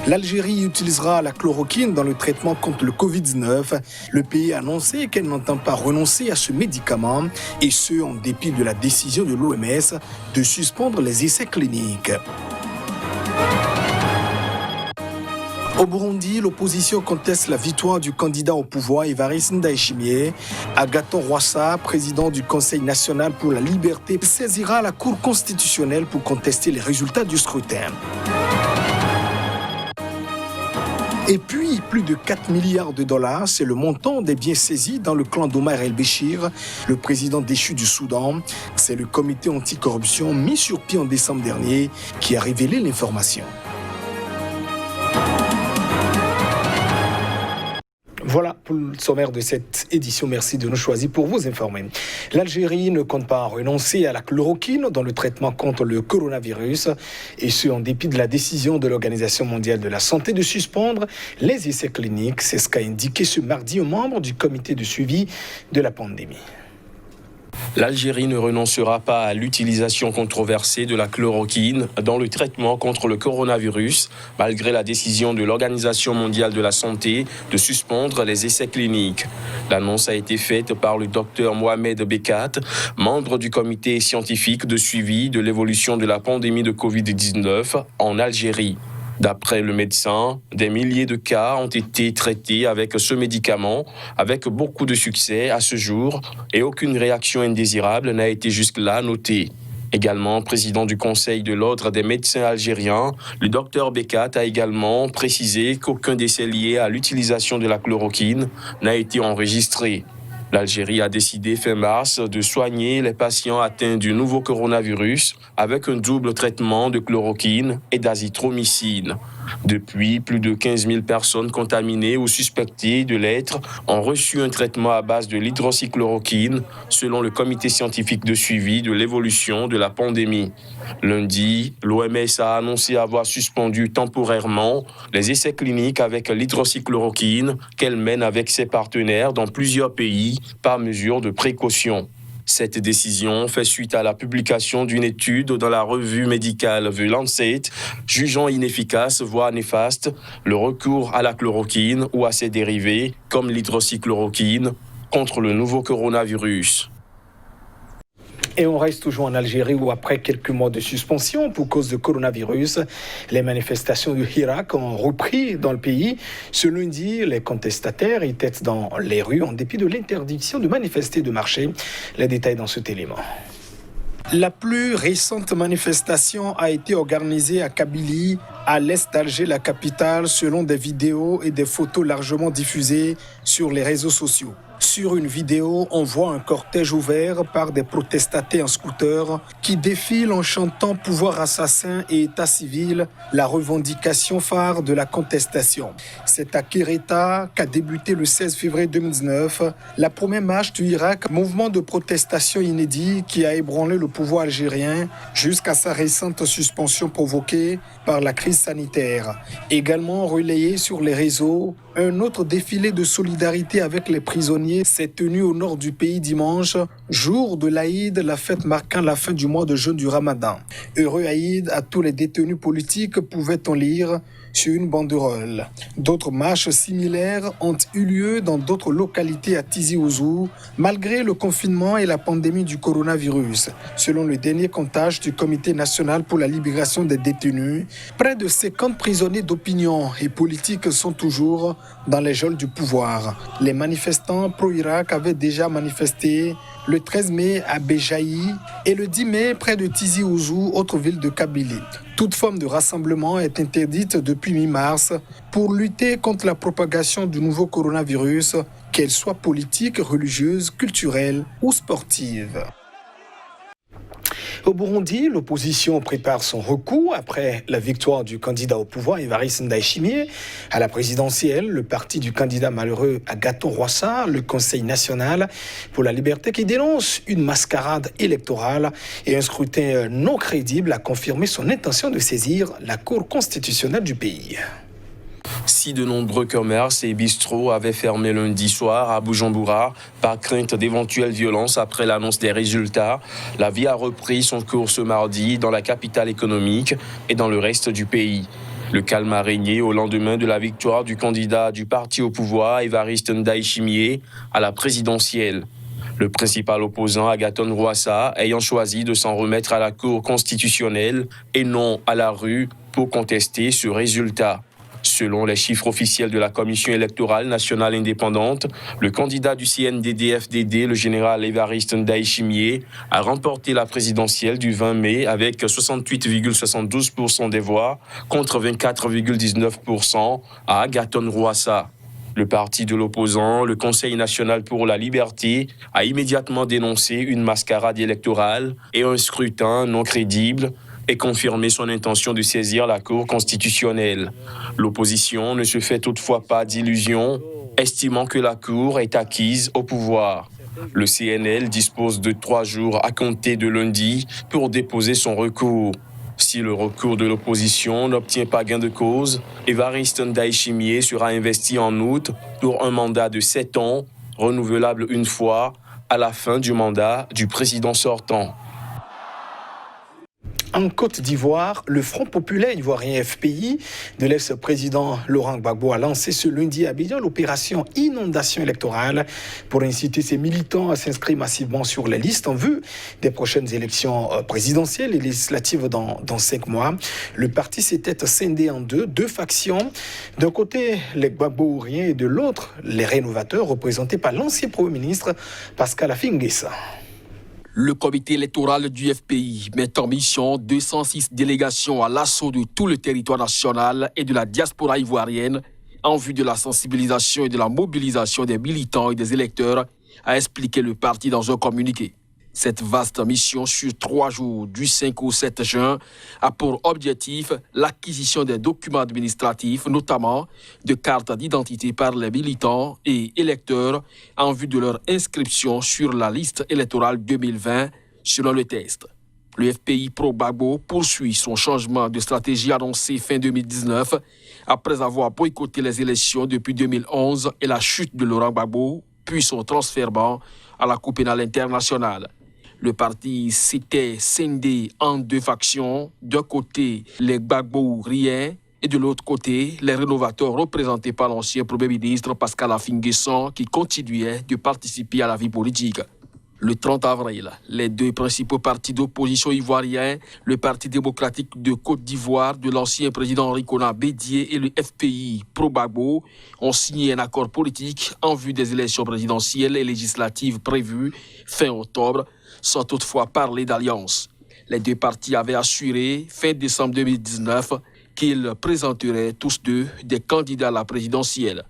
L'Algérie utilisera la chloroquine dans le traitement contre le Covid-19. Le pays a annoncé qu'elle n'entend pas renoncer à ce médicament, et ce, en dépit de la décision de l'OMS de suspendre les essais cliniques. Au Burundi, l'opposition conteste la victoire du candidat au pouvoir Evariste Ndayishimiye. Agathon Rwasa, président du Conseil national pour la liberté, saisira la Cour constitutionnelle pour contester les résultats du scrutin. Et puis, plus de 4 milliards de dollars, c'est le montant des biens saisis dans le clan d'Omar el-Béchir, le président déchu du Soudan. C'est le comité anticorruption mis sur pied en décembre dernier qui a révélé l'information. Voilà pour le sommaire de cette édition. Merci de nous choisir pour vous informer. L'Algérie ne compte pas renoncer à la chloroquine dans le traitement contre le coronavirus, et ce en dépit de la décision de l'Organisation mondiale de la santé de suspendre les essais cliniques. C'est ce qu'a indiqué ce mardi aux membres du comité de suivi de la pandémie. L'Algérie ne renoncera pas à l'utilisation controversée de la chloroquine dans le traitement contre le coronavirus, malgré la décision de l'Organisation mondiale de la santé de suspendre les essais cliniques. L'annonce a été faite par le docteur Mohamed Bekat, membre du comité scientifique de suivi de l'évolution de la pandémie de Covid-19 en Algérie. D'après le médecin, des milliers de cas ont été traités avec ce médicament, avec beaucoup de succès à ce jour, et aucune réaction indésirable n'a été jusque-là notée. Également président du Conseil de l'Ordre des médecins algériens, le docteur Bekat a également précisé qu'aucun décès lié à l'utilisation de la chloroquine n'a été enregistré. L'Algérie a décidé fin mars de soigner les patients atteints du nouveau coronavirus avec un double traitement de chloroquine et d'azithromycine. Depuis, plus de 15 000 personnes contaminées ou suspectées de l'être ont reçu un traitement à base de l'hydroxychloroquine, selon le comité scientifique de suivi de l'évolution de la pandémie. Lundi, l'OMS a annoncé avoir suspendu temporairement les essais cliniques avec l'hydroxychloroquine qu'elle mène avec ses partenaires dans plusieurs pays par mesure de précaution. Cette décision fait suite à la publication d'une étude dans la revue médicale The Lancet, jugeant inefficace, voire néfaste, le recours à la chloroquine ou à ses dérivés, comme l'hydroxychloroquine, contre le nouveau coronavirus. Et on reste toujours en Algérie où, après quelques mois de suspension pour cause de coronavirus, les manifestations du Hirak ont repris dans le pays. Ce lundi, les contestataires étaient dans les rues en dépit de l'interdiction de manifester et de marcher. Les détails dans cet élément. La plus récente manifestation a été organisée à Kabylie, à l'est d'Alger, la capitale, selon des vidéos et des photos largement diffusées sur les réseaux sociaux. Sur une vidéo, on voit un cortège ouvert par des protestataires en scooter qui défilent en chantant « Pouvoir assassin et État civil », la revendication phare de la contestation. C'est à Kéréta qu'a débuté le 16 février 2019 la première marche du Hirak, mouvement de protestation inédit qui a ébranlé le pouvoir algérien jusqu'à sa récente suspension provoquée par la crise sanitaire. Également relayé sur les réseaux, un autre défilé de solidarité avec les prisonniers s'est tenu au nord du pays dimanche, jour de l'Aïd, la fête marquant la fin du mois de jeûne du Ramadan. Heureux Aïd à tous les détenus politiques, pouvait-on lire sur une banderole. D'autres marches similaires ont eu lieu dans d'autres localités à Tizi Ouzou, malgré le confinement et la pandémie du coronavirus. Selon le dernier comptage du Comité national pour la libération des détenus, près de 50 prisonniers d'opinion et politiques sont toujours dans les geôles du pouvoir. Les manifestants pro-Irak avaient déjà manifesté le 13 mai à Béjaï et le 10 mai près de Tizi Ouzou, autre ville de Kabylie. Toute forme de rassemblement est interdite depuis mi-mars pour lutter contre la propagation du nouveau coronavirus, qu'elle soit politique, religieuse, culturelle ou sportive. Au Burundi, l'opposition prépare son recours après la victoire du candidat au pouvoir, Evariste Ndayishimiye. À la présidentielle, le parti du candidat malheureux Agathon Rwasa, le Conseil national pour la liberté, qui dénonce une mascarade électorale et un scrutin non crédible, a confirmé son intention de saisir la Cour constitutionnelle du pays. Si de nombreux commerces et bistrots avaient fermé lundi soir à Bujumbura par crainte d'éventuelles violences après l'annonce des résultats, la vie a repris son cours ce mardi dans la capitale économique et dans le reste du pays. Le calme a régné au lendemain de la victoire du candidat du parti au pouvoir, Évariste Ndayishimiye, à la présidentielle. Le principal opposant, Agathon Rwasa, ayant choisi de s'en remettre à la Cour constitutionnelle et non à la rue pour contester ce résultat. Selon les chiffres officiels de la Commission électorale nationale indépendante, le candidat du CNDD-FDD, le général Évariste Ndayishimiye, a remporté la présidentielle du 20 mai avec 68,72% des voix contre 24,19% à Agathon Rwasa. Le parti de l'opposant, le Conseil national pour la liberté, a immédiatement dénoncé une mascarade électorale et un scrutin non crédible et confirmé son intention de saisir la Cour constitutionnelle. L'opposition ne se fait toutefois pas d'illusions, estimant que la Cour est acquise au pouvoir. Le CNL dispose de 3 jours à compter de lundi pour déposer son recours. Si le recours de l'opposition n'obtient pas gain de cause, Évariste Ndayishimiye sera investi en août pour un mandat de 7 ans, renouvelable une fois, à la fin du mandat du président sortant. En Côte d'Ivoire, le Front populaire ivoirien FPI de l'ex-président Laurent Gbagbo a lancé ce lundi à Abidjan l'opération Inondation électorale pour inciter ses militants à s'inscrire massivement sur les listes en vue des prochaines élections présidentielles et législatives dans 5 mois. Le parti s'était scindé en deux factions. D'un côté, les Gbagbouriens et de l'autre, les rénovateurs représentés par l'ancien Premier ministre Pascal Affi-N'Guessa. Le comité électoral du FPI met en mission 206 délégations à l'assaut de tout le territoire national et de la diaspora ivoirienne en vue de la sensibilisation et de la mobilisation des militants et des électeurs, a expliqué le parti dans un communiqué. Cette vaste mission sur 3 jours, du 5 au 7 juin, a pour objectif l'acquisition des documents administratifs, notamment de cartes d'identité par les militants et électeurs en vue de leur inscription sur la liste électorale 2020 selon le test. Le FPI pro-Gbagbo poursuit son changement de stratégie annoncé fin 2019 après avoir boycotté les élections depuis 2011 et la chute de Laurent Gbagbo, puis son transfèrement à la Cour pénale internationale. Le parti s'était scindé en 2 factions. D'un côté, les Gbagbouriens et de l'autre côté, les rénovateurs représentés par l'ancien Premier ministre Pascal Affi-N'Guessa qui continuaient de participer à la vie politique. Le 30 avril, les 2 principaux partis d'opposition ivoiriens, le Parti démocratique de Côte d'Ivoire de l'ancien président Henri Konan Bédié et le FPI pro-Gbagbo, ont signé un accord politique en vue des élections présidentielles et législatives prévues fin octobre, sans toutefois parler d'alliance. Les 2 partis avaient assuré, fin décembre 2019, qu'ils présenteraient tous 2 des candidats à la présidentielle.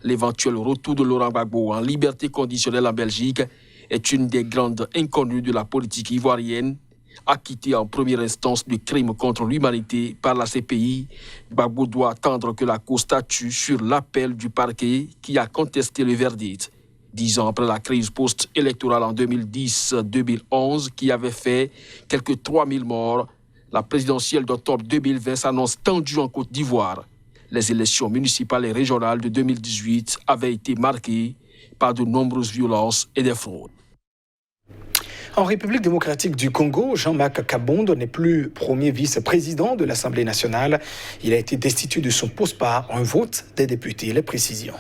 L'éventuel retour de Laurent Gbagbo en liberté conditionnelle en Belgique est une des grandes inconnues de la politique ivoirienne. Acquitté en première instance de crimes contre l'humanité par la CPI, Gbagbo doit attendre que la Cour statue sur l'appel du parquet qui a contesté le verdict. 10 ans après la crise post-électorale en 2010-2011 qui avait fait quelques 3000 morts, la présidentielle d'octobre 2020 s'annonce tendue en Côte d'Ivoire. Les élections municipales et régionales de 2018 avaient été marquées par de nombreuses violences et des fraudes. En République démocratique du Congo, Jean-Marc Kabondo n'est plus premier vice-président de l'Assemblée nationale. Il a été destitué de son poste par un vote des députés. Les précisions.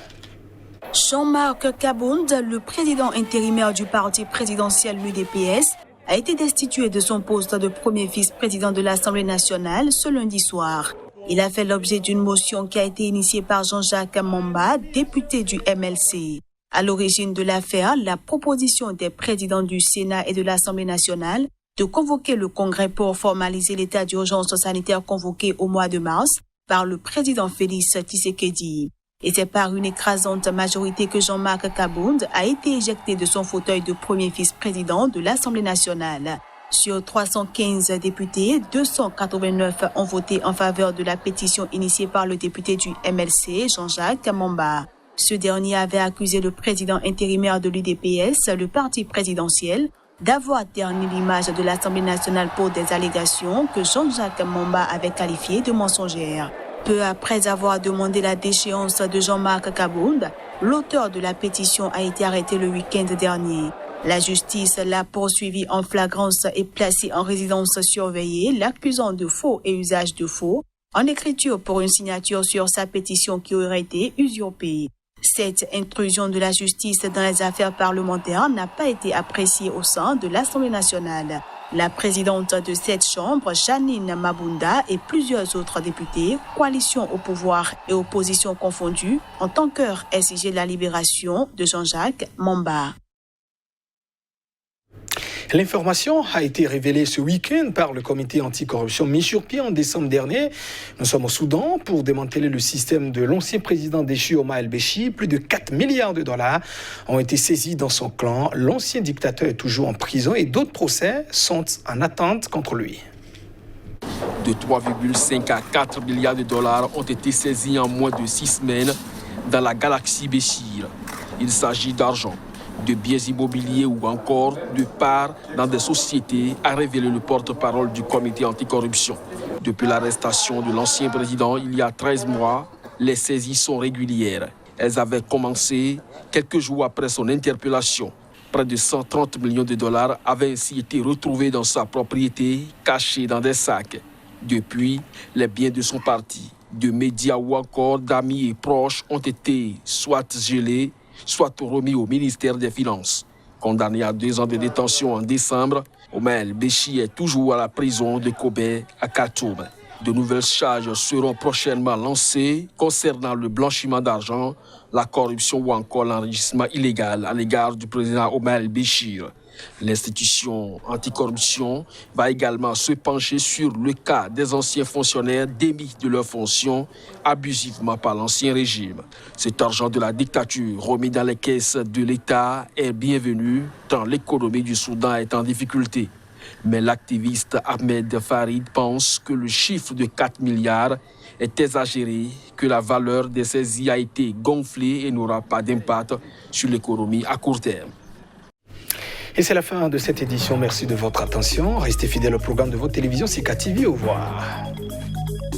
Jean-Marc Kabondo, le président intérimaire du parti présidentiel l'UDPS, a été destitué de son poste de premier vice-président de l'Assemblée nationale ce lundi soir. Il a fait l'objet d'une motion qui a été initiée par Jean-Jacques Mamba, député du MLC. À l'origine de l'affaire, la proposition des présidents du Sénat et de l'Assemblée nationale de convoquer le Congrès pour formaliser l'état d'urgence sanitaire convoqué au mois de mars par le président Félix Tshisekedi. Et c'est par une écrasante majorité que Jean-Marc Kabondo a été éjecté de son fauteuil de premier vice-président de l'Assemblée nationale. Sur 315 députés, 289 ont voté en faveur de la pétition initiée par le député du MLC, Jean-Jacques Mamba. Ce dernier avait accusé le président intérimaire de l'UDPS, le parti présidentiel, d'avoir terni l'image de l'Assemblée nationale pour des allégations que Jean-Jacques Mamba avait qualifiées de mensongères. Peu après avoir demandé la déchéance de Jean-Marc Kabondo, l'auteur de la pétition a été arrêté le week-end dernier. La justice l'a poursuivi en flagrance et placé en résidence surveillée, l'accusant de faux et usage de faux, en écriture pour une signature sur sa pétition qui aurait été usurpée. Cette intrusion de la justice dans les affaires parlementaires n'a pas été appréciée au sein de l'Assemblée nationale. La présidente de cette chambre, Janine Mabunda, et plusieurs autres députés, coalition au pouvoir et opposition confondues, ont en cœur exigé la libération de Jean-Jacques Mamba. L'information a été révélée ce week-end par le comité anticorruption mis sur pied en décembre dernier. Nous sommes au Soudan pour démanteler le système de l'ancien président déchu Omar el-Béchir. Plus de 4 milliards de dollars ont été saisis dans son clan. L'ancien dictateur est toujours en prison et d'autres procès sont en attente contre lui. De 3,5 à 4 milliards de dollars ont été saisis en moins de 6 semaines dans la galaxie Béchir. Il s'agit d'argent, de biens immobiliers ou encore de parts dans des sociétés, a révélé le porte-parole du comité anticorruption. Depuis l'arrestation de l'ancien président il y a 13 mois, les saisies sont régulières. Elles avaient commencé quelques jours après son interpellation. Près de 130 millions de dollars avaient ainsi été retrouvés dans sa propriété, cachés dans des sacs. Depuis, les biens de son parti, de médias ou encore d'amis et proches ont été soit gelés, soit remis au ministère des Finances. Condamné à 2 ans de détention en décembre, Omar el-Béchir est toujours à la prison de Kobe à Khartoum. De nouvelles charges seront prochainement lancées concernant le blanchiment d'argent, la corruption ou encore l'enrichissement illégal à l'égard du président Omar el-Béchir. L'institution anticorruption va également se pencher sur le cas des anciens fonctionnaires démis de leurs fonctions abusivement par l'ancien régime. Cet argent de la dictature remis dans les caisses de l'État est bienvenu tant l'économie du Soudan est en difficulté. Mais l'activiste Ahmed Farid pense que le chiffre de 4 milliards est exagéré, que la valeur des saisies a été gonflée et n'aura pas d'impact sur l'économie à court terme. Et c'est la fin de cette édition. Merci de votre attention. Restez fidèles au programme de votre télévision Sika TV. Au revoir.